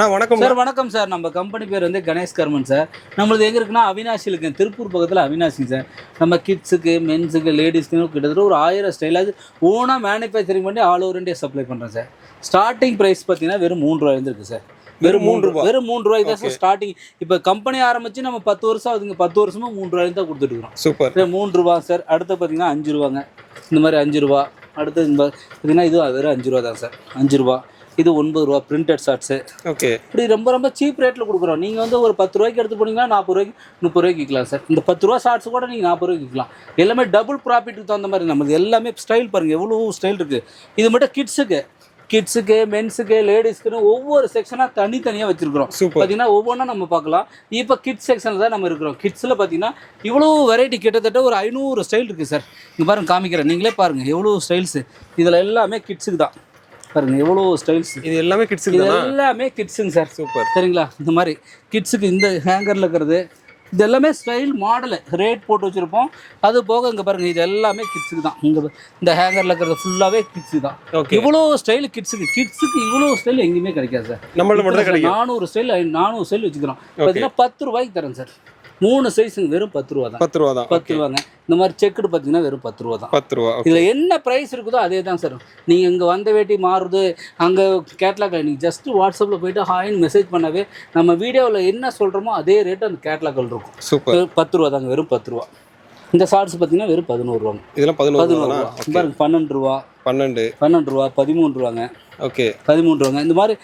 வணக்கம் சார். வணக்கம் சார். நம்ம கம்பெனி பேர் வந்து கணேஷ் கர்மன் சார். நம்மளது எங்கே இருக்குன்னா அவினாஷியில் இருக்குது, திருப்பூர் பக்கத்தில் அவினாஷிங்க சார். நம்ம கிட்ஸுக்கு, மென்ஸுக்கு, லேடிஸ்க்கு கிட்டத்தட்ட ஒரு 1000 ஸ்டைலாவது ஓனாக மேனுஃபேக்சரிங் பண்ணி ஆல் ஓவர் இந்தியா சப்ளை பண்ணுறேன் சார். ஸ்டார்டிங் ப்ரைஸ் பார்த்தீங்கன்னா வெறும் 3 ரூபாய் இருக்குது சார். வெறும் 3 ரூபா. வெறும் 3 ரூபாய் தான் சார் ஸ்டார்டிங். இப்போ கம்பெனி ஆரம்பிச்சு நம்ம 10 வருஷம் ஆகுதுங்க. 10 வருஷமா 3 ரூபாய் தான் கொடுத்துட்டுருக்கோம். சூப்பர். 3 ரூபா சார். அடுத்து பார்த்தீங்கன்னா 5 ரூபாங்க. இந்த மாதிரி 5 ரூபா. அடுத்து பார்த்தீங்கன்னா இது வெறும் 5 ரூபா தான் சார். 5 ரூபா. இது 9 ரூபா பிரிண்டட் ஷார்ட்ஸு. ஓகே. இப்படி ரொம்ப சீப் ரேட்டில் கொடுக்குறோம். நீங்கள் வந்து ஒரு 10 ரூபாய்க்கு எடுத்து போனீங்கன்னா 40 ரூபாய்க்கு 30 ரூபாய்க்கு விற்கலாம் சார். இந்த 10 ரூபா ஷார்ட்ஸ் கூட நீங்கள் 40 ரூபாய்க்கு விற்கலாம். எல்லாமே டபுள் ப்ராஃபிட்டுக்கு தகுந்த மாதிரி நம்மளுக்கு எல்லாமே ஸ்டைல் பாருங்கள், எவ்வளோ ஸ்டைல் இருக்குது. இது மட்டும் கிட்ஸுக்கு, மென்ஸுக்கு, லேடிஸ்க்குன்னு ஒவ்வொரு செக்ஷனாக தனித்தனியாக வச்சுருக்கிறோம். பார்த்தீங்கன்னா ஒவ்வொன்றா நம்ம பார்க்கலாம். இப்போ கிட்ஸ் செக்ஷனில் தான் நம்ம இருக்கிறோம். கிட்ஸில் பார்த்தீங்கன்னா இவ்வளோ வெரைட்டி, கிட்டத்தட்ட ஒரு 500 ஸ்டைல் இருக்குது சார். இங்கே பாருங்கள், காமிக்கிறேன், நீங்களே பாருங்கள் எவ்வளோ ஸ்டைல்ஸு. இதில் எல்லாமே கிட்ஸுக்கு தான் பாருங்க, எவ்வளோ ஸ்டைல்ஸ். இது எல்லாமே கிட்ஸுக்கு, இது எல்லாமே கிட்ஸுங்க சார். சூப்பர். சரிங்களா? இந்த மாதிரி கிட்ஸுக்கு இந்த ஹேங்கரில் இருக்கிறது இது எல்லாமே ஸ்டைல் மாடலு ரேட் போட்டு வச்சுருப்போம். அது போக இங்கே பாருங்கள், இது எல்லாமே கிட்ஸுக்கு தான். இங்கே இந்த ஹேங்கரில் இருக்கிறது ஃபுல்லாகவே கிட்ஸுக்கு தான். இவ்வளோ ஸ்டைல் கிட்ஸுக்கு இவ்வளோ ஸ்டைல் எங்கேயுமே கிடைக்காது சார். நம்மள்ட்ட மட்டும் கிடைக்கும். 400 ஸ்டைல் வச்சுக்கிறோம். பார்த்தீங்கன்னா 10 ரூபாய்க்கு தரேன் சார். 3 சைஸுங்க வெறும் 10 ரூபா தான். 10 ரூபா தான். 10 ரூபாங்க. இந்த மாதிரி செக்குடு பார்த்தீங்கன்னா வெறும் 10 ரூபா தான். 10 ரூபா. இதில் என்ன ப்ரைஸ் இருக்குதோ அதே தான் சார். நீங்கள் இங்கே வந்த வேட்டி மாறுது, அங்கே கேட்லாக் நீங்கள் ஜஸ்ட் வாட்ஸ்அப்பில் போய்ட்டு ஹாய்னு மெசேஜ் பண்ணவே நம்ம வீடியோவில் என்ன சொல்கிறோமோ அதே ரேட்டு அந்த கேட்லாக்கள் இருக்கும். சூப்பர். 10 ரூபா தாங்க, வெறும் 10 ரூபா. இந்த ஷார்ட்ஸ் பார்த்தீங்கன்னா வெறும் 11 ரூபாங்க. இதெல்லாம் 11 ரூபா. பாருங்க, 12 ரூபா, 12 ரூபா, 13 ரூபாங்க. ஓகே. 13 ரூபாங்க. இந்த மாதிரி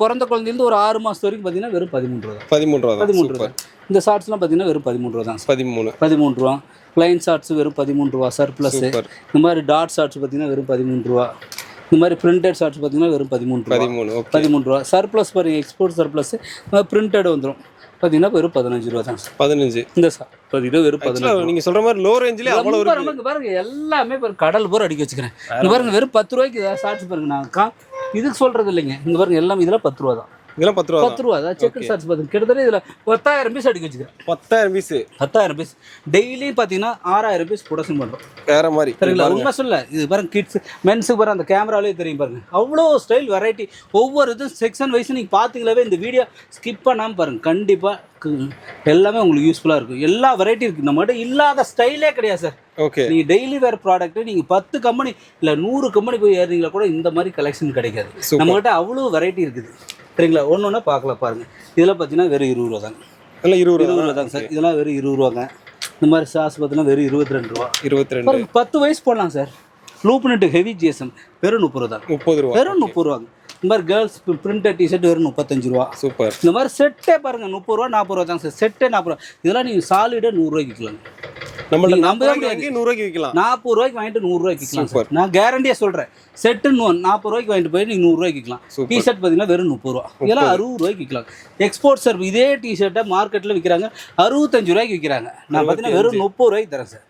பிறந்த குழந்தைலேருந்து ஒரு 6 மாதம் வரைக்கும் பார்த்தீங்கன்னா வெறும் 13 ரூபா. 13 ரூபா. இந்த ஷார்ட்ஸ்லாம் பார்த்தீங்கன்னா வெறும் 13 ரூபா தான். 13 ரூபா. ப்ளைன் ஷார்ட்ஸ் வெறும் 13 ரூபா. சர்ப்ளஸ். இந்த மாதிரி டாட் ஷார்ட்ஸ் பார்த்தீங்கன்னா வெறும் 13 ரூபா. இந்த மாதிரி பிரிண்டட் ஷார்ட்ஸ் பார்த்தீங்கன்னா வெறும் 13 ரூபா. சர்ப்ளஸ் பாருங்க, எக்ஸ்போர்ட் சர்ப்ளஸ் பிரிண்டட் வந்துடும். பார்த்தீங்கன்னா வெறும் 15 ரூபா தான். 15. இந்த பார்த்தீங்கன்னா வெறும் 15. நீங்கள் சொல்கிற மாதிரி லோ ரேஞ்சில் அவ்வளோ பாருங்க, எல்லாமே கடல் போர் அடிக்க வச்சுக்கிறேன். இங்கே பாருங்க, வெறும் 10 ரூபாய்க்கு ஷார்ட்ஸ் பாருங்க. நான் இதுக்கு சொல்கிறது இல்லைங்க. இங்கே பாருங்க, எல்லாம் இதெல்லாம் 10 ரூபா தான். இதெல்லாம் 10 ரூபா. 10 ரூபா தான். செக் ஷார்ட்ஸ் பார்த்து கிட்டத்தட்ட இதில் 10,000 பீஸ் அடிக்க வச்சுக்கிறேன். 10,000 பீஸ் டெய்லி பார்த்தீங்கன்னா 6,000 பீஸ் ப்ரொடக்ஷன் பண்ணுறோம். வேற மாதிரி சரிங்களா? உண்மை சொல்ல, இது பாருங்க கிட்ஸ் மென்ஸுக்கு பாருங்க, அந்த கேமராலே தெரியும் பாருங்க, அவ்வளோ ஸ்டைல் வெரைட்டி. ஒவ்வொரு இது செக்ஷன் வைஸ் நீங்கள் பார்த்தீங்களாவே இந்த வீடியோ ஸ்கிப் பண்ணாமல் பாருங்கள். கண்டிப்பாக எல்லாமே உங்களுக்கு யூஸ்ஃபுல்லாக இருக்கும். எல்லா வெரைட்டி இருக்குது. நம்மகிட்ட இல்லாத ஸ்டைலே கிடையாது சார். ஓகே. நீங்கள் டெய்லி வேறு ப்ராடக்ட்டு நீங்கள் 10 கம்பெனி இல்லை 100 கம்பெனி போய் ஏறிங்களா கூட இந்த மாதிரி கலெக்ஷன் கிடைக்காது. நம்மகிட்ட அவ்வளோ வெரைட்டி இருக்குது. சரிங்களா? ஒன்று பார்க்கலாம் பாருங்கள். இதெல்லாம் பார்த்தீங்கன்னா வெறும் 20 ரூபா தாங்க. எல்லாம் 20 ரூபா தாங்க சார். இதெல்லாம் வெறும் 20 ரூபாங்க. இந்த மாதிரி சாஸ் பார்த்தீங்கன்னா வெறும் 22 ரூபா. 22. 10 வயசு போடலாம் sir. Loop net heavy GSM வெறும் 30 ரூபா தான். 30 ரூபா. வெறும் 30 ரூபாங்க. இந்த மாதிரி கேர்ள்ஸ் பிரிண்டட் டிஷர்ட் வெறும் 35 ரூபா. சூப்பர். இந்த மாதிரி செட்டே பாருங்கள் 30 ரூபா 40 ரூபா தாங்க சார். செட்டே 40 ரூபா. இதெல்லாம் நீங்கள் சாலிடாக 100 ரூபாய்க்கு விற்கலாம். நம்மள்ட்ட 100 ரூபாய்க்கு விற்கலாம். 40 ரூபாய்க்கு வாங்கிட்டு 100 ரூபாய்க்கு விற்கலாம் சார். நான் கேரண்டியாக சொல்கிறேன். செட்டுன்னு 40 ரூபாய்க்கு வாங்கிட்டு போய் நீங்கள் 100 ரூபாய்க்கு விற்கலாம். டிஷர்ட் பார்த்தீங்கன்னா வெறும் 30 ரூபா. இதெல்லாம் 60 ரூபாய்க்கு விற்கலாம். எக்ஸ்போர்ட் சார் இதே டிஷர்ட்டை மார்க்கெட்டில் விற்கிறாங்க 65 ரூபாய்க்கு விற்கிறாங்க. நான் பார்த்தீங்கன்னா வெறும் 30 ரூபாய்க்கு தரேன் சார்.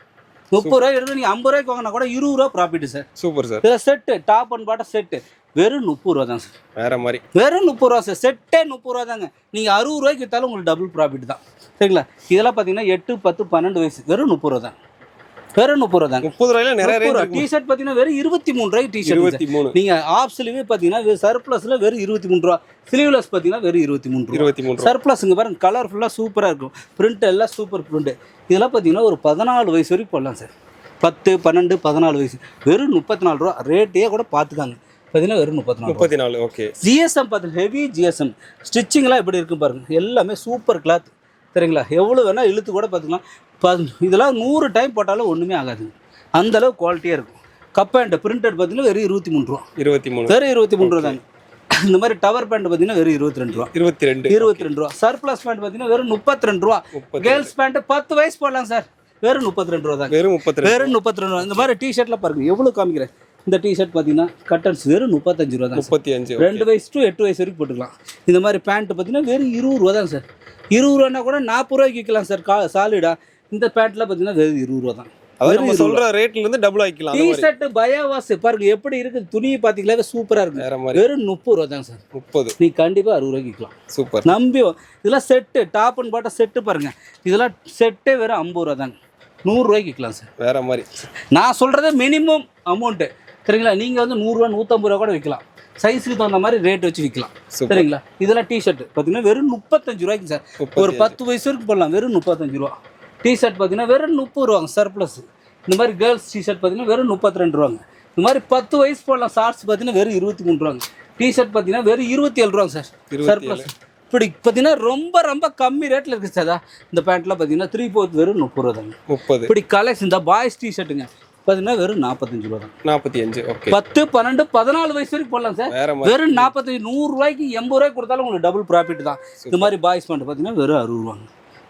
30 ரூபாய் எடுத்து நீங்கள் 50 ரூபாய்க்கு வாங்கினா கூட 20 ரூபா ப்ராஃபிட் சார். Super sir. இதில் set top and bottom set வெறும் 30 ரூபா தான் சார். வேற மாதிரி வெறும் 30 ரூபா சார். செட்டே 30 ரூபா தாங்க. நீங்கள் 60 ரூபாய்க்கு விற்றாலும் உங்களுக்கு டபுள் ப்ராஃபிட் தான். சரிங்களா? இதெல்லாம் பார்த்தீங்கன்னா 8, 10, 12 வயசு வெறும் 30 ரூபா தான். வெறும் 30 ரூபா தாங்க. 30 ரூபாயில நிறைய டிஷர்ட் பார்த்தீங்கன்னா வெறும் 23 ரூபாய்க்கு டிஷர்ட். 23. நீங்கள் ஆஃப் ஸ்லீவ் பார்த்தீங்கன்னா சர்ப்ளஸில் வெறும் 23 ரூபா. ஸ்லீவ்லெஸ் பார்த்தீங்கன்னா வெறும் 23 ரூபா. சர்ப்ளஸுங்க பாருங்க, கலர்ஃபுல்லாக சூப்பராக இருக்கும். பிரிண்ட் எல்லாம் சூப்பர் பிரிண்ட். இதெல்லாம் பார்த்தீங்கன்னா ஒரு 14 வயசு வரைக்கும் போடலாம் சார். 10, 12, 14 வயசு வெறும் 34 ரூபா. ரேட்டே கூட பார்த்துக்காங்க. பார்த்தீங்கன்னா வெறும் 34. ஓகே. ஜிஎஸ்எம் பார்த்து ஹெவி ஜிஎஸ்எம் ஸ்டிச்சிங்லாம் எப்படி இருக்குது பாருங்கள். எல்லாமே சூப்பர் கிளாத். சரிங்களா? எவ்வளோ வேணால் இழுத்து கூட பார்த்துக்கலாம். இதெல்லாம் 100 டைம் போட்டாலும் ஒன்றுமே ஆகாதுங்க. அந்தளவு குவாலிட்டியாக இருக்கும். கப் பேண்ட் பிரிண்டட் பார்த்தீங்கன்னா வெறும் 23 ரூபா. வெறும் 23 ரூபா தாங்க. இந்த மாதிரி டவர் பேண்ட் பார்த்தீங்கன்னா வெறும் 22 ரூபா. 22 ரூபா. சர்ப்ளஸ் பேண்ட் பார்த்தீங்கன்னா வெறும் 32 ரூபா. கேர்ள்ஸ் பேண்ட் 10 வயசு போடலாம் சார். வெறும் 32 ரூபா தான். வெறும் 32 ரூபா. இந்த மாதிரி டிஷர்ட்லாம் பாருங்கள் எவ்வளோ காமிக்கிறேன். இந்த டிஷர்ட் பார்த்தீங்கன்னா கட்டன்ஸ் வெறும் 35 ரூபா தான். 35. 2 வயசு டு 8 வயசு வரைக்கும் போட்டுக்கலாம். இந்த மாதிரி பேண்ட் பார்த்தீங்கன்னா வெறும் 20 ரூபா தான் சார். 20 ரூபானா கூட 40 ரூபாய்க்கு விற்கலாம் சார். சாலிடா இந்த பேண்ட்லாம் பார்த்தீங்கன்னா வெறும் 20 ரூபா தான். நம்ம சொல்ற ரேட்ல இருந்து டபுள் ஆக்கிக்கலாம். டி-ஷர்ட் பயோவாஸ் பாருங்க எப்படி இருக்கு. துணியை பாத்தீங்களா சூப்பரா இருக்கு. வெறும் 30 ரூபா தான் சார். 30. நீ கண்டிப்பா 60 ரூபாய்க்கு விற்கலாம். சூப்பர். நம்பி இதெல்லாம் set top and bottom set பாருங்க. இதெல்லாம் செட்டே வெறும் 50 ரூபா தாங்க. 100 ரூபாய்க்கு விற்கலாம் சார். வேற மாதிரி நான் சொல்றது மினிமம் அமௌண்ட்டு. சரிங்களா? நீங்கள் வந்து 100 ரூபா 150 ரூபா கூட விற்கலாம். சைஸுக்கு தகுந்த மாதிரி ரேட் வச்சு விற்கலாம். சரிங்களா? இதெல்லாம் டிஷர்ட் பார்த்தீங்கன்னா வெறும் 35 ரூபாய்க்கு சார். ஒரு 10 வயசு வரைக்கும் போடலாம். வெறும் 35 ரூபா. டிஷர்ட் பார்த்தீங்கன்னா வெறும் 30 ரூபாங்க சர்ப்ளஸ். இந்த மாதிரி கேர்ள்ஸ் டிஷர்ட் பார்த்தீங்கன்னா வெறும் 32 ரூபாங்க. இந்த மாதிரி 10 வயசு போடலாம். ஷார்ட்ஸ் பார்த்தீங்கன்னா வெறும் 23 ரூபாங்க. டிஷர்ட் பார்த்தீங்கன்னா வெறும் 27 ரூபாங்க சார் சர்ப்ளஸ். இப்படி பார்த்தீங்கன்னா ரொம்ப ரொம்ப கம்மி ரேட்டில் இருக்குது சார். இந்த பேண்ட்லாம் பார்த்தீங்கன்னா 3/4 வெறும் 30 ரூபா தாங்க. 30. இப்படி கலெக்ஷன் இந்த பாய்ஸ் டிஷர்ட்டுங்க பார்த்தீங்கன்னா வெறும் 45 ரூபா தான். 45. ஓகே. 10, 12, 14 வயசு வரைக்கும் போடலாம் சார். வெறும் 45, 100 ரூபாய்க்கு 80 ரூபாய்க்கு கொடுத்தாலும் உங்களுக்கு டபுள் ப்ராஃபிட் தான். இந்த மாதிரி பாய்ஸ் பேண்ட் பார்த்தீங்கன்னா வெறும் 60 ரூபாங்க.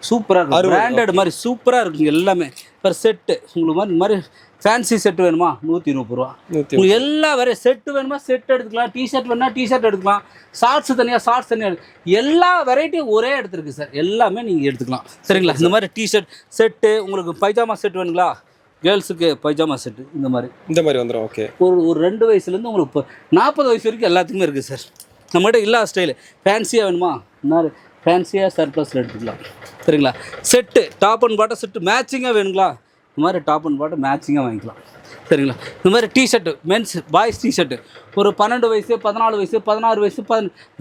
சூப்பராக இருக்கும். பிராண்டட் மாதிரி சூப்பராக இருக்குங்க எல்லாமே. இப்போ செட்டு உங்களுக்கு இந்த மாதிரி ஃபேன்சி செட்டு வேணுமா 130 ரூபா. உங்களுக்கு எல்லா செட்டு வேணுமா செட் எடுத்துக்கலாம். டிஷர்ட் வேணுமா டிஷர்ட் எடுத்துக்கலாம். ஷார்ட்ஸ் தனியாக ஷார்ட்ஸ் தனியாக எல்லா வெரைட்டியும் ஒரே இடத்துருக்கு சார். எல்லாமே நீங்கள் எடுத்துக்கலாம். சரிங்களா? இந்த மாதிரி டிஷர்ட் செட்டு உங்களுக்கு பைஜாமா செட் வேணுங்களா? கேர்ள்ஸுக்கு பைஜாமா செட்டு இந்த மாதிரி வந்துடும். ஓகே. ஒரு 2 வயசுலேருந்து உங்களுக்கு இப்போ 40 வயசு வரைக்கும் எல்லாத்துக்குமே இருக்குது சார். நம்மகிட்ட இல்லாத ஸ்டைலு ஃபேன்சியாக வேணுமா இந்த மாதிரி ஃபேன்சியாக சர்ப்ளஸில் எடுத்துக்கலாம். சரிங்களா? Set top and bottom set மேட்சிங்காக வேணுங்களா? இந்த மாதிரி டாப் அண்ட் பாட்டம் மேட்சிங்காக வாங்கிக்கலாம். சரிங்களா? இந்த மாதிரி டிஷர்ட்டு மென்ஸ் பாய்ஸ் டிஷர்ட்டு ஒரு 12 வயசு 14 வயசு 16 வயசு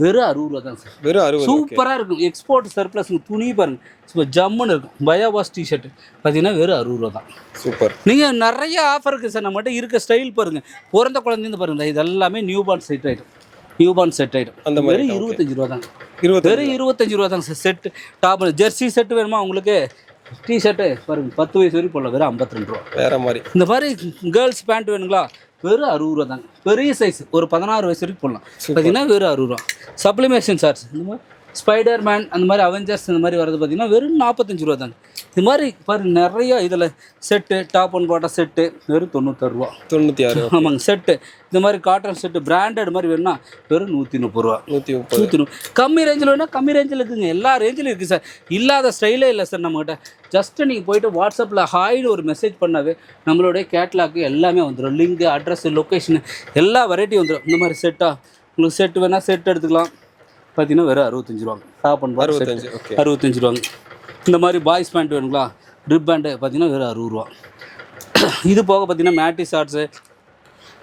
வெறும் 60 ரூபா தான் சார். வெறும் 60. சூப்பராக இருக்கும். எக்ஸ்போர்ட் சர்ப்ளஸ் துணி பாருங்கள் சூப்பர் ஜம்முன்னு இருக்கும். பயோவாஸ் டிஷர்ட்டு பார்த்தீங்கன்னா வெறும் 60 ரூபா தான். சூப்பர். நீங்கள் நிறைய ஆஃபர் இருக்குது சார். நம்மகிட்ட இருக்க ஸ்டைல் பாருங்கள். பிறந்த குழந்தைந்து பாருங்கள். இது எல்லாமே நியூ பார்ன் செட் ஐட்டம் அந்த மாதிரி 25 ரூபா தாங்க. வெறும் 25 ரூபா தாங்க sir. Set top Jersey set வேணுமா உங்களுக்கு? டிஷர்ட்டு பாருங்கள் 10 வயசு வரைக்கும் போடலாம். வெறும் 52 ரூபா. வேறு மாதிரி இந்த மாதிரி கேர்ள்ஸ் பேண்ட் வேணுங்களா? வெறும் 60 ரூபா தாங்க. பெரிய சைஸ் ஒரு 16 வயசு வரைக்கும் போடலாம். பார்த்தீங்கன்னா வெறும் 60 ரூபா. சப்ளிமேஷன் சார்ஜ் இந்த மாதிரி ஸ்பைடர் மேன் அந்த மாதிரி அவெஞ்சர்ஸ் இந்த மாதிரி வரது பார்த்தீங்கன்னா வெறும் 45 ரூபா தாங்க. இது மாதிரி பாரு நிறையா இதில் set top and bottom set வெறும் 96 ரூபா. 96. ஆமாங்க. செட்டு இந்த மாதிரி காட்டன் செட்டு பிராண்டட் மாதிரி வேணும்னா வெறும் 130 ரூபா. 130. கம்மி ரேஞ்சில் வேணால் கம்மி ரேஞ்சில் இருக்குதுங்க. எல்லா ரேஞ்சிலும் இருக்குது சார். இல்லாத ஸ்டைலே இல்லை சார் நம்மகிட்ட. ஜஸ்ட்டு நீங்கள் போய்ட்டு வாட்ஸ்அப்பில் ஹாய்னு ஒரு மெசேஜ் பண்ணாவே நம்மளுடைய கேட்லாக்கு எல்லாமே வந்துடும். லிங்கு அட்ரஸ்ஸு லொக்கேஷனு எல்லா வெரைட்டியும் வந்துடும். இந்த மாதிரி செட்டாக உங்களுக்கு செட்டு வேணால் செட் எடுத்துக்கலாம். பார்த்தீங்கன்னா வெறும் 65 ரூபாங்க. டாப் அண்ட் பாட்டம் 65 ரூபாங்க. இந்த மாதிரி பாய்ஸ் பேண்ட் வேணுங்களா? ட்ரிப் பேண்ட்டு பார்த்தீங்கன்னா வெறும் 60 ரூபா. இது போக பார்த்தீங்கன்னா மேட்டி ஷார்ட்ஸு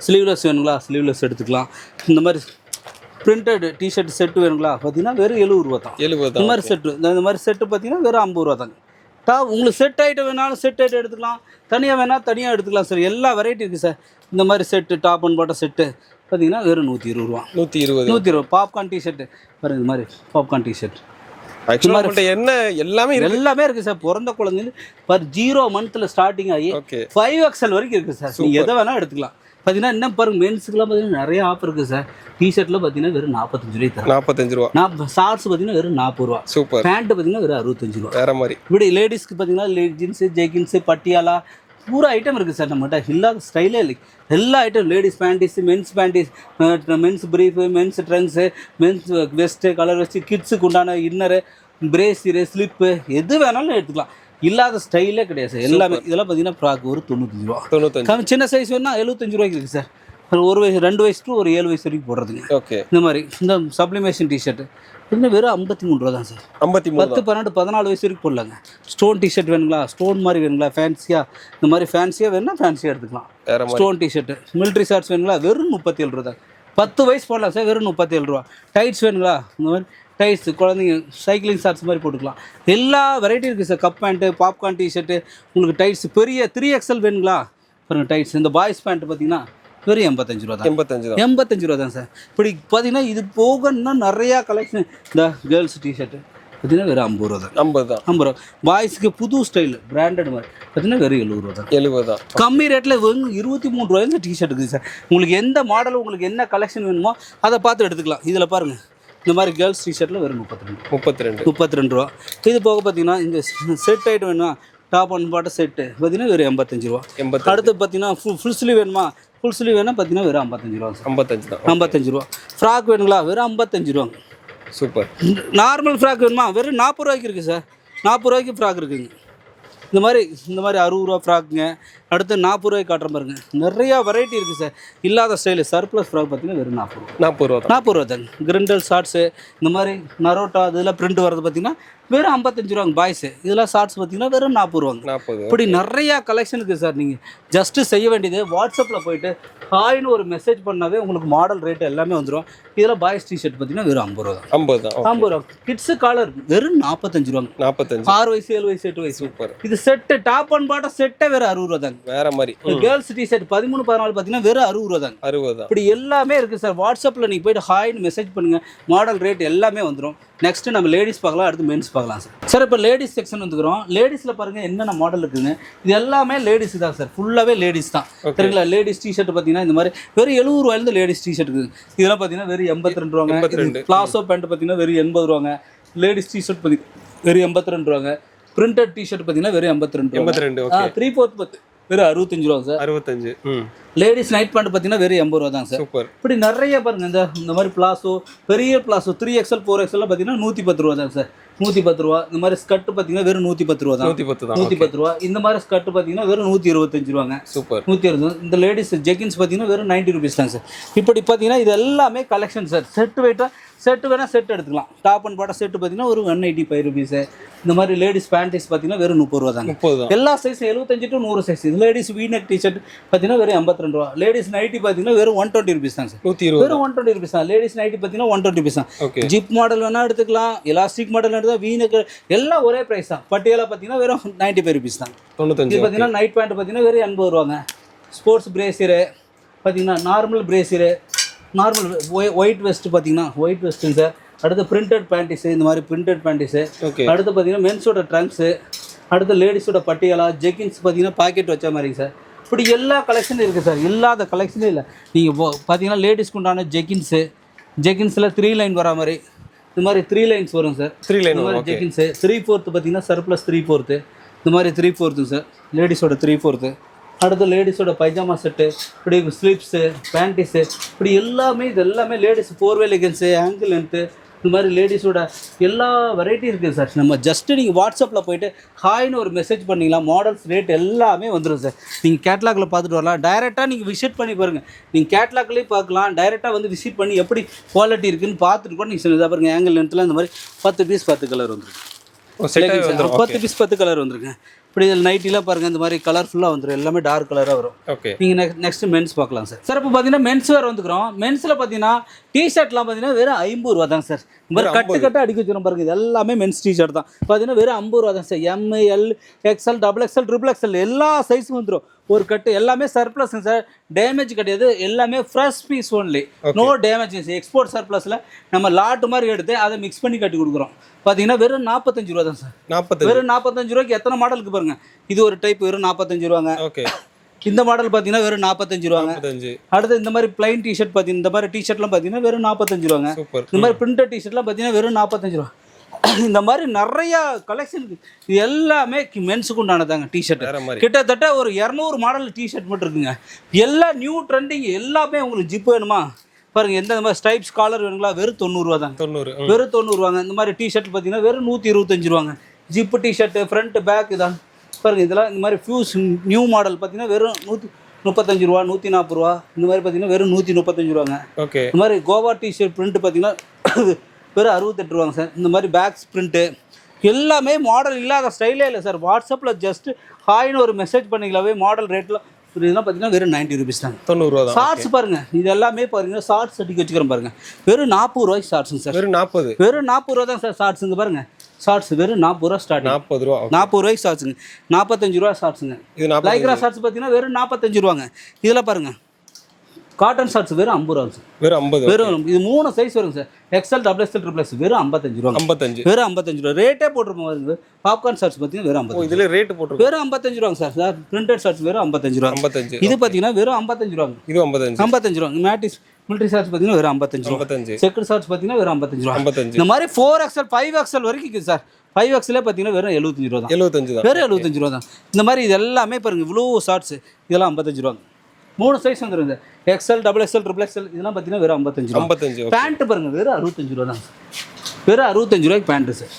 ஸ்லீவ்லெஸ் வேணுங்களா? ஸ்லீவ்லெஸ் எடுத்துக்கலாம். இந்த மாதிரி பிரிண்டட் டிஷர்ட் செட்டு வேணுங்களா? பார்த்தீங்கன்னா வெறும் 70 ரூபா தான். 70. இந்த மாதிரி செட்டு பார்த்தீங்கன்னா வெறும் 50 ரூபா தாங்க. உங்களுக்கு செட் ஐட்டம் வேணாலும் செட் ஐட்டம் எடுத்துக்கலாம். தனியாக வேணால் தனியாக எடுத்துக்கலாம் சார். எல்லா வெரைட்டி இருக்குது சார். இந்த மாதிரி set top and bottom set பார்த்தீங்கன்னா வெறும் 120 ரூபா. 120. பாப்கார்ன் டிஷர்ட்டு பாருங்க. இந்த மாதிரி பாப்கார்ன் டிஷர்ட் என்ன எல்லாமே இருக்குது சார். பிறந்த குழந்தைங்க 0 மந்த்தில் ஸ்டார்டிங் ஆகி 5XL வரைக்கும் இருக்குது சார். நீங்கள் எதை வேணால் எடுத்துக்கலாம். பார்த்தீங்கன்னா என்ன பாருங்க மென்ஸுக்குலாம் பார்த்தீங்கன்னா நிறைய ஆஃபர் இருக்குது சார். டிஷர்ட்டில் பார்த்தீங்கன்னா வெறும் 45 ரூபாய் தரும். 45 ரூபா. ஷார்ட்ஸ் பார்த்தீங்கன்னா வெறும் 40 ரூபா. சூப்பர். பேண்ட்டு பார்த்தீங்கன்னா வெறும் 65 ரூபா. வேறு மாதிரி இப்படி லேடிஸ்க்கு பார்த்தீங்கன்னா ஜீன்ஸு ஜெகின்ஸு பட்டியாலா பூரா ஐட்டம் இருக்குது சார். நம்மகிட்ட இல்லாத ஸ்டைலே இல்லை. எல்லா item ladies panties men's panties men's brief men's trunks men's vest colour vest கிட்ஸுக்கு உண்டான இன்னரு பிரேசிரு ஸ்லிப்பு எது வேணாலும் எடுத்துக்கலாம். இல்லாத ஸ்டைலே கிடையாது சார். எல்லாமே இதெல்லாம் பார்த்தீங்கன்னா ஃப்ராக் ஒரு 95 ரூபா. 95. சின்ன சைஸ் வேணால் 75 ரூபாய்க்கு இருக்குது சார். ஒரு வயசு 2 வயசு டு ஒரு 7 வயசு வரைக்கும் போடுறதுங்க. ஓகே. இந்த மாதிரி இந்த சப்ளிமேஷன் டிஷர்ட்டு இன்னும் வெறும் 53 ரூபா தான் சார். 53. 10, 12, 14 வயசு வரைக்கும் போடலாங்க. ஸ்டோன் டிஷர்ட் வேணுங்களா? ஸ்டோன் மாதிரி வேணுங்களா? ஃபேன்சியாக இந்த மாதிரி ஃபேன்சியாக வேணும்னா ஃபேன்சியாக எடுத்துக்கலாம். ஸ்டோன் டிஷர்ட்டு மிலிட்ரி ஷார்ட்ஸ் வேணுங்களா? வெறும் 37 ரூபா தான். 10 வயசு போடலாம் சார். வெறும் 37 ரூபா. டைட்ஸ் வேணுங்களா? இந்த மாதிரி டைட்ஸ் குழந்தைங்க சைக்கிளிங் ஷார்ட்ஸ் மாதிரி போட்டுக்கலாம். எல்லா வெரைட்டி இருக்குது sir. Cup pant popcorn T-shirt உங்களுக்கு டைட்ஸ் பெரிய 3XL வேணுங்களா? பாருங்கள் டைட்ஸ். இந்த பாய்ஸ் பேண்ட்டு பார்த்தீங்கன்னா வெறும் 85 ரூபா தான். 85 ரூபா தான் சார். இப்படி பார்த்தீங்கன்னா இது போக இன்னும் நிறையா கலெக்ஷன். இந்த கேர்ள்ஸ் டிஷர்ட்டு பார்த்தீங்கன்னா வெறும் 50 ரூபா தான். 50 ரூபா. பாய்ஸுக்கு புது ஸ்டைல் பிராண்டட் மாதிரி பார்த்தீங்கன்னா வெறும் 70 ரூபா தான். 70 தான். கம்மி ரேட்டில் வெறும் 23 ரூபாய்க்கு டிஷர்ட் இருக்குது சார். உங்களுக்கு எந்த மாடல் உங்களுக்கு என்ன கலெக்ஷன் வேணுமோ அதை பார்த்து எடுத்துக்கலாம். இதில் பாருங்கள் இந்த மாதிரி கேர்ள்ஸ் டிஷர்ட்டில் வெறும் 32 ரூபா. இது போக பார்த்தீங்கன்னா இந்த செட் ஐட்டம் வேணுமா? டாப் அண்ட் பாட்டம் செட்டு பார்த்தீங்கன்னா வெறும் 85 ரூபா. அடுத்து பார்த்தீங்கன்னா ஃபுல் ஸ்லீவ் வேணுமா? ஃபுல் ஸ்லீவ் வேணால் பார்த்தீங்கன்னா வெறும் 55 ரூபா. 55 ரூபா. ஃப்ராக் வேணுங்களா? வெறும் 55 ரூபாங்க. சூப்பர். நார்மல் ஃப்ராக் வேணுமா? வெறும் 40 ரூபாய்க்கு இருக்குது சார். 40 ரூபாய்க்கு ஃப்ராக் இருக்குதுங்க. இந்த மாதிரி 60 ரூபா ஃப்ராக்குங்க. அடுத்து 40 ரூபாய்க்கு காட்டுற பாருங்க. நிறையா வெரைட்டி இருக்குது சார். இல்லாத ஸ்டைலு சர்ப்ளஸ் ஃப்ராக் பார்த்தீங்கன்னா வெறும் 40 ரூபா. 40 ரூபா தாங்க. கிரிண்டல் ஷார்ட்ஸு இந்த மாதிரி நரோட்டா இதில் பிரிண்ட் வரது பார்த்தீங்கன்னா வெறும் 55 ரூபாங்க பாய்ஸு. இதெல்லாம் ஷார்ட்ஸ் பார்த்தீங்கன்னா வெறும் 40 ரூபாங்க. 40. இப்படி நிறையா கலெக்ஷன் இருக்குது சார். நீங்கள் ஜஸ்ட்டு செய்ய வேண்டியது வாட்ஸ்அப்பில் போயிட்டு ஹாய்னு ஒரு மெசேஜ் பண்ணாவே உங்களுக்கு மாடல் ரேட் எல்லாமே வந்துடும். இதெல்லாம் பாய்ஸ் டிஷர்ட் பார்த்தீங்கன்னா வெறும் 50 ரூபா தான். 50 தான். 50 ரூபா. கிட்ஸு காலர் வெறும் 45 ரூபாங்க. 45. 6 வயசு 7 வயசு 8 வயசு. சூப்பர். இது செட்டு டாப் அண்ட் பாட்டம் செட்டே வெறும் 60 ரூபா தாங்க. வேற மாதிரி. கேர்ள்ஸ் டிஷர்ட் 13 14 பார்த்தீங்கன்னா வெறும் 60 ரூபா தாங்க. 60 தான். இப்படி எல்லாமே இருக்குது சார். வாட்ஸ்அப்பில் நீங்கள் போய்ட்டு ஹாய்னு மெசேஜ் பண்ணுங்கள், மாடல் ரேட் எல்லாமே வந்துடும். நெக்ஸ்ட்டு நம்ம லேடிஸ் பார்க்கலாம், அடுத்து மென்ஸ் பார்க்கலாம் சார். சார் இப்போ லேடிஸ் செக்ஷன் வந்துக்கிறோம். லேடிஸில் பாருங்கள் என்னென்ன மாடல் இருக்குதுங்க. இது எல்லாமே லேடிஸ் தான் சார். ஃபுல்லாகவே லேடிஸ் தான். சரிங்களா? லேடிஸ் டிஷர்ட் பார்த்தீங்கன்னா இந்த மாதிரி வெறும் 70 ரூபாயிலேருந்து லேடிஸ் டிஷர்ட் இருக்குது. இதெல்லாம் பார்த்தீங்கன்னா வெறும் 82 ரூபாங்க. பிளாசோ பேண்ட் பார்த்தீங்கன்னா வெறும் 80 ரூபாங்க. லேடிஸ் டிஷர்ட் பார்த்தீங்கன்னா வெறும் 82 ரூபாங்க. பிரிண்டட் டிஷர்ட் பார்த்தீங்கன்னா வெறும் 82. 3/4 பத்து வெறும் 65 ரூபா சார். 65. லேடிஸ் நைட் பேண்ட் பார்த்தீங்கன்னா வெறும் 80 ரூபா தான் சார். சூப்பர். இப்படி நிறைய பாருங்க. இந்த மாதிரி பிளாஸோ, பெரிய பிளாஸோ 3XL 4XL பார்த்தீங்கன்னா 110 ரூபா தான் சார். 110 ரூபா. இந்த மாதிரி ஸ்கர்ட் பார்த்தீங்கன்னா வெறும் 110 ரூபா தான். 110 ரூபா. இந்த மாதிரி ஸ்கர்ட் பார்த்தீங்கன்னா வெறும் 125 ரூபாங்க. சூப்பர். 120. இந்த லேடிஸ் ஜெகின்ஸ் பார்த்தீங்கன்னா வெறும் 90 ருபீஸ் தான் சார். இப்படி பார்த்தீங்கன்னா இது எல்லாமே கலெக்ஷன் சார். செட்டு வேணால் செட் எடுத்துக்கலாம். டாப் அண்ட் பாட்டம் செட்டு பார்த்தீங்கன்னா ஒரு 185 ருபீஸு. இந்த மாதிரி லேடிஸ் பேண்டிஸ் பார்த்தீங்கன்னா வெறும் 30 ரூபா தாங்க. 30 எல்லா சைஸ் 75 to 100 சைஸ். இது லேடிஸ் வீநெக் டிஷர்ட் பார்த்தீங்கன்னா வெறும் 82 ரூபா. லேடிஸ் நைட்டி பார்த்தீங்கன்னா வெறும் 120 ருபீஸ் தான் சார். 120. வெறும் 120 ருபீஸ் தான். லேடிஸ் நைட்டி பார்த்தீங்கன்னா 120 ருபீஸ் தான். ஜிப் மாடல் வேணால் எடுத்துக்கலாம், எலாஸ்டிக் மாடல் எடுத்தால் வீநெக் எல்லாம் ஒரே ப்ரைஸ் தான். பட்டியலா பார்த்தீங்கன்னா வெறும் 95 ருபீஸ் தான். 95. இது பார்த்தீங்கன்னா நைட் பேண்ட் பார்த்தீங்கன்னா வெறும் 80 ரூபாங்க. ஸ்போர்ட்ஸ் பிரேசியரு பார்த்தீங்கன்னா நார்மல் பிரேசியரு, நார்மல் ஒயிட் வெஸ்ட் பார்த்தீங்கன்னா ஒயிட் வெஸ்ட்டுங்க சார். அடுத்து பிரிண்டட் பேண்டிஸு, இந்த மாதிரி பிரிண்டட் பேண்டிஸு. அடுத்து பார்த்தீங்கன்னா மென்ஸோட ட்ரங்க்ஸு. அடுத்து லேடிஸோட பட்டியலா ஜெகின்ஸ் பார்த்தீங்கன்னா பாக்கெட் வச்ச மாதிரிங்க சார். இப்படி எல்லா கலெக்ஷனும் இருக்குது சார். இல்லாத கலெக்ஷனே இல்லை. நீங்கள் பார்த்தீங்கன்னா லேடிஸ்க்கு உண்டான ஜெகின்ஸில் 3 லைன் வரா மாதிரி இந்த மாதிரி 3 லைன்ஸ் வரும் சார். 3 லைன் இந்த மாதிரி ஜெகின்ஸு 3/4 பார்த்தீங்கன்னா சர்ப்ளஸ் 3/4. இந்த மாதிரி 3/4 சார். லேடிஸோட 3/4. அடுத்து லேடிஸோட பைஜாமா செட்டு, இப்படி ஸ்லீப்ஸு, பேண்டிஸு, இப்படி எல்லாமே இது எல்லாமே லேடிஸ் 4-வே லெகின்ஸு, ஆங்கிள் லென்த்து, இந்த மாதிரி லேடிஸோட எல்லா வெரைட்டி இருக்குது சார். நம்ம ஜஸ்ட்டு நீங்கள் வாட்ஸ்அப்பில் போய்ட்டு ஹாய்னு ஒரு மெசேஜ் பண்ணிங்களா, மாடல்ஸ் ரேட் எல்லாமே வந்துடும் சார். நீங்கள் கேட்லாகில் பார்த்துட்டு வரலாம். டைரெக்டாக நீங்கள் விசிட் பண்ணி பாருங்கள். நீங்கள் கேட்லாக்லேயும் பார்க்கலாம், டைரெக்டாக வந்து விசிட் பண்ணி எப்படி குவாலிட்டி இருக்குதுன்னு பார்த்துட்டு கூட நீங்கள் சொல்லுங்கள். பாருங்கள் ஆங்கிள் லென்த்தில் இந்த மாதிரி 10 பீஸ் 10 கலர் வந்துருக்கு. 10 பீஸ் 10 கலர் வந்துருங்க. இப்படி இதில் நைட்டிலாம் பாருங்கள் இந்த மாதிரி கலர்ஃபுல்லாக வந்துடும். எல்லாமே டார்க் கலராக வரும். நீங்கள் நெக்ஸ்ட் மென்ஸ் பார்க்கலாம் சார். சார் இப்போ பார்த்தீங்கன்னா மென்ஸ் வேறு வந்துக்கிறோம். மென்ஸில் பார்த்தீங்கன்னா டிஷர்ட்லாம் பார்த்தீங்கன்னா வெறும் 50 ரூபா தான் சார். இந்த மாதிரி கட்டு அடிக்க வச்சுருவோம் பாருங்கள். இது எல்லாமே மென்ஸ் டிஷர்ட் தான். பார்த்தீங்கன்னா வெறும் 50 ரூபா தான் sir. ML, XL, XXL, XXL எல்லா சைஸும் வந்துடும். ஒரு கட்டு எல்லாமே சர்ப்ளஸ்ங்க சார். டேமேஜ் கிடையாது. எல்லாமே fresh piece only. No damage. Export சர்ப்ளஸில் நம்ம லாட்டு மாதிரி எடுத்து அதை மிக்ஸ் பண்ணி கட்டி கொடுக்குறோம். பார்த்தீங்கன்னா வெறும் 45 ரூபா தான் சார். வெறும் 45 ரூபாய்க்கு எத்தனை மாடலுக்கு பாருங்கள். இது ஒரு டைப் வெறும் 45 ரூபாங்க. இந்த மாடல் பார்த்தீங்கன்னா வெறும் 45 ரூபாங்க. அடுத்து இந்த மாதிரி பிளைன் டிஷர்ட் பார்த்தீங்கன்னா இந்த மாதிரி டிஷர்ட்லாம் பார்த்தீங்கன்னா வெறும் 45 ரூபாங்க. இந்த மாதிரி பிரிண்டட் டிஷர்ட்லாம் பார்த்தீங்கன்னா வெறும் 45 ரூபா. இந்த மாதிரி நிறையா கலெக்ஷன் இது எல்லாமே மென்ஸுக்கு உண்டானதாங்க. டிஷர்ட் கிட்டத்தட்ட ஒரு 200 மாடல் டிஷர்ட் மட்டும் இருக்குங்க. எல்லாம் நியூ ட்ரெண்டிங். எல்லாமே உங்களுக்கு ஜிப் வேணுமா பாருங்கள். எந்த மாதிரி ஸ்டைப்ஸ் காலர் வேணுங்களா வெறும் 90 ரூபா தான். வெறும் 90 ரூபாங்க. இந்த மாதிரி டிஷர்ட் பார்த்தீங்கன்னா வெறும் 125 ரூபாங்க. ஜிப்பு டிஷர்ட்டு ஃப்ரண்ட் பேக் இதான் பாருங்கள். இதெல்லாம் இந்த மாதிரி ஃபியூஸ் நியூ மாடல் பார்த்தீங்கன்னா வெறும் 135 ரூபா, 140 ரூபா. இந்த மாதிரி பார்த்தீங்கன்னா வெறும் 135 ரூபாங்க. இந்த மாதிரி கோவா டிஷர்ட் பிரிண்ட் பார்த்தீங்கன்னா வெறும் 68 ரூபாங்க சார். இந்த மாதிரி பேக்ஸ் பிரிண்ட்டு எல்லாமே மாடல் இல்லாத ஸ்டைலே இல்லை சார். வாட்ஸ்அப்பில் ஜஸ்ட் ஹாய்னு ஒரு மெசேஜ் பண்ணிக்கலாவே மாடல் ரேட்டில் இதெல்லாம் பார்த்தீங்கன்னா வெறும் 90 ருபீஸ் தாங்க. 90 ரூபா தான். ஷார்ட்ஸ் பாருங்கள். இது எல்லாமே பாருங்கள் ஷார்ட்ஸ் அடிக்க வச்சுக்கிறேன் பாருங்கள். வெறும் 40 ரூபாய்க்கு ஷார்ட்ஸுங்க சார். வெறும் 40 ரூபா தான் சார் ஷார்ட்ஸுங்க பாருங்கள். ஷார்ட்ஸ் வெறும் 40 ரூபா ஸ்டார்ட். 40 ரூபாய்க்கு ஷார்ட்ஸுங்க. 45 ரூபா ஷார்ட்ஸுங்க. லைக்ரா ஷார்ட்ஸ் பார்த்தீங்கன்னா வெறும் 45 ரூபாங்க. இதெல்லாம் பாருங்கள் காட்டன் ஷார்ட்ஸ் வெறும் 50 ரூபா சார். வெறும் இது 3 சைஸ் வருங்க சார். XL, XXL, XXL வெறும் 55 ரூபா. வெறும் 55 ரூபா. ரேட்டே போட்டிருப்போம் பாருங்க. பாப்கார்ன் ஷார்ட்ஸ் பார்த்தீங்கன்னா வெறும் 50. இதில் ரேட் போட்டிருப்போம் வெறும் 55 ரூபாங்க சார். சார் பிரிண்டட் ஷார்ட்ஸ் வெறும் 55 ரூபா. இது பார்த்தீங்கன்னா வெறும் 55 ரூபாங்க. இது 55 ரூபாங்க. மேட்டிஸ் மிலிட்ரி ஷார்ட்ஸ் பார்த்தீங்கன்னா வெறும் 55 ரூபா. செக்குடு ஷார்ட்ஸ் பார்த்தீங்கன்னா வெறும் 55 ரூபா. இந்த மாதிரி 4XL 5XL வரைக்கும் இருக்குது சார். 5XL பார்த்தீங்கன்னா வெறும் 75 ரூபா தான். வெறும் 75 ரூபா தான். இந்த மாதிரி இது எல்லாமே பாருங்கள். இவ்வளோ ஷார்ட்ஸ் இதெல்லாம் 55 ரூபாங்க. 3 சைஸ் வந்துருங்க. XL, XXL, XXL இதெல்லாம் பார்த்தீங்கன்னா வெறும் 55 ரூபா. பேண்ட்டு பாருங்கள் வெறும் 65 ரூபா தான். வெறும் 65 ரூபாய்க்கு பேண்ட்டு சார்.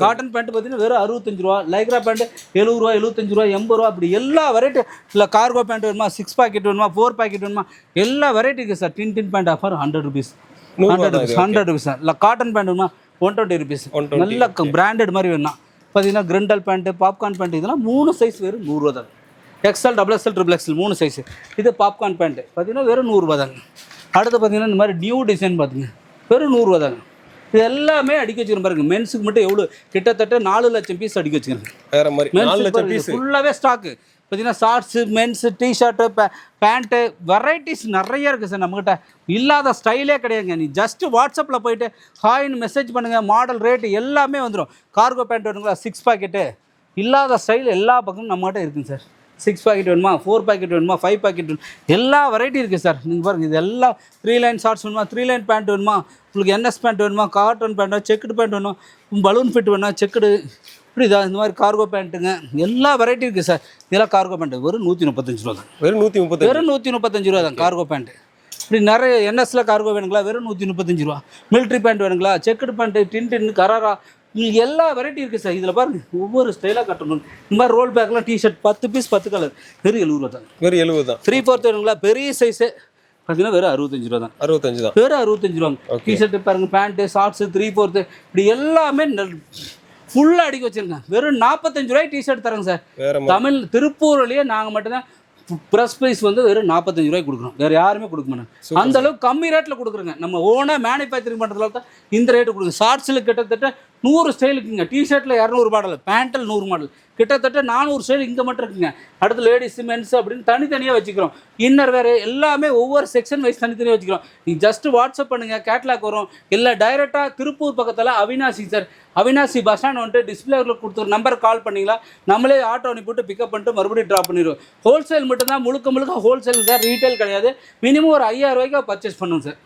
காட்டன் பேண்ட் பார்த்தீங்கன்னா வெறும் 65 ரூபா. லைக்ரா பேண்ட் 70 ரூபா, 75 ரூபா, 80 ரூபா. அப்படி எல்லா வெரைட்டி இல்லை. கார்கோ பேண்ட் வேணுமா, 6 பாக்கெட் வேணுமா, 4 பாக்கெட் வேணுமா, எல்லா வெரைட்டி இருக்குது sir. Tin pant offer 100 rupees. 100 rupees sir. இல்லை காட்டன் பேண்ட் வேணுமா 120 rupees. நல்ல பிராண்டட் மாதிரி வேணும்னா பார்த்தீங்கன்னா கிரிண்டல் பேண்ட்டு பாப்கார்ன் பேண்ட் இதெல்லாம் 3 சைஸ் வெறும் 100 ரூபா தான். XL, XXL, XXL 3 size. இது பாப்கார்ன் பேண்ட்டு பார்த்தீங்கன்னா வெறும் 100 ரூபா தாங்க. அடுத்து பார்த்தீங்கன்னா இந்த மாதிரி நியூ டிசைன் பார்த்துங்க வெறும் 100 ரூபா தாங்க. இது எல்லாமே அடிக்க வச்சுக்கிற பாருங்க. மென்ஸுக்கு மட்டும் எவ்வளோ கிட்டத்தட்ட 4 லட்சம் பீஸ் அடிக்க வச்சுக்கிறேன். வேற மாதிரி 4 லட்சம் பீஸ் ஃபுல்லாகவே ஸ்டாக்கு பார்த்தீங்கன்னா shorts men's T-shirt pant varieties நிறைய இருக்குது சார் நம்மக்கிட்ட. இல்லாத ஸ்டைலே கிடையாதுங்க. நீ ஜஸ்ட்டு வாட்ஸ்அப்பில் போயிட்டு ஹாய்னு மெசேஜ் பண்ணுங்கள், மாடல் ரேட்டு எல்லாமே வந்துடும். கார்கோ பேண்ட் வேணுங்களா 6 பாக்கெட்டு, இல்லாத ஸ்டைல் எல்லா பக்கமும் நம்மகிட்ட இருக்குங்க சார். 6 பாக்கெட் வேணுமா, 4 பாக்கெட் வேணுமா, 5 பாக்கெட் வேணுமா, எல்லா வெரைட்டி இருக்குது சார். நீங்கள் பாருங்கள், இது எல்லாம் 3 லைன் ஷார்ட்ஸ் வேணுமா, 3 லைன் பேண்ட் வேணுமா, உங்களுக்கு NS பேண்ட் வேணுமா, காட்டன் பேண்ட், செக்குடு பேண்ட் வேணுமா, பலூன் ஃபிட் வேணுமா, செக்குடு இப்படி இதாக இந்த மாதிரி கார்கோ பேண்ட்டுங்க எல்லா வெரைட்டி இருக்குது சார். இதெல்லாம் கார்கோ பேண்ட்டு வெறும் 135 ரூபா தான். வெறும் 135 ரூபா தான் கார்கோ பேண்ட்டு. இப்படி நிறைய NSல கார்கோ வேணுங்களா வெறும் 135 ரூபா. மிலிட்ரி பேண்ட் வேணுங்களா, செக்குடு பேண்ட்டு, டின் கராரா, உங்களுக்கு எல்லா வெரைட்டி இருக்குது சார். இதில் பாருங்கள் ஒவ்வொரு ஸ்டைலாக கட்டணும். இந்த மாதிரி ரோல் பேக்லாம் டிஷர்ட் 10 பீஸ் 10 கலர் வெறும் 70 ரூபா தான். வெறும் 70 தான். 3/4 வேணுங்களா பெரிய சைஸு பார்த்தீங்கன்னா வெறும் 65 ரூபா தான். 65 தான். வெறும் 65 ரூபாங்க. டிஷர்ட்டு பாருங்கள், பேண்ட்டு, ஷார்ட்ஸு 3/4 இப்படி எல்லாமே ஃபுல்லாக அடிக்க வச்சுருங்க. வெறும் 45 ரூபாய்க்கு டிஷர்ட் தரேங்க சார். தமிழ் திருப்பூர்லேயே நாங்கள் மட்டும்தான் ப்ரெஸ் ப்ரைஸ் வந்து வெறும் 45 ரூபாய்க்கு கொடுக்குறோம். வேறு யாருமே கொடுக்க மாட்டோம். அந்த அளவுக்கு கம்மி ரேட்டில் கொடுக்குறோங்க. நம்ம ஓனாக மேனுஃபேக்சரிங் பண்ணுறதுல தான் இந்த ரேட்டு கொடுக்குங்க. ஷார்ட்ஸில் கிட்டத்தட்ட 100 ஸ்டைல் இருக்குங்க. டிஷர்ட்டில் 200 மாடல், பேண்ட்டில் 100 மாடல், கிட்டத்தட்ட 400 ஸ்டைல் இங்கே மட்டும் இருக்குங்க. அடுத்து லேடிஸ் மென்ஸ் அப்படின்னு தனித்தனியாக வச்சுக்கிறோம். இன்னர் வேறு எல்லாமே ஒவ்வொரு செக்ஷன் வைஸ் தனித்தனியாக வச்சுக்கிறோம். நீங்கள் ஜஸ்ட்டு வாட்ஸ்அப் பண்ணுங்கள், கேட்லாக் வரும். இல்லை டைரெக்டாக திருப்பூர் பக்கத்தில் Avinashi sir, Avinashi bus stand வந்துட்டு டிஸ்பிளேவில் கொடுத்துரு நம்பர் கால் பண்ணிங்களா, நம்மளே ஆட்டோ அனுப்பிவிட்டு பிக்கப் பண்ணிட்டு மறுபடியும் ட்ராப் பண்ணிடுவோம். ஹோல்சேல் மட்டும்தான், முழுக்க ஹோல்சேல் சார், ரீட்டைல் கிடையாது. மினிமம் ஒரு 5000 ரூபாய்க்கு பர்ச்சேஸ் பண்ணுவோம் சார்.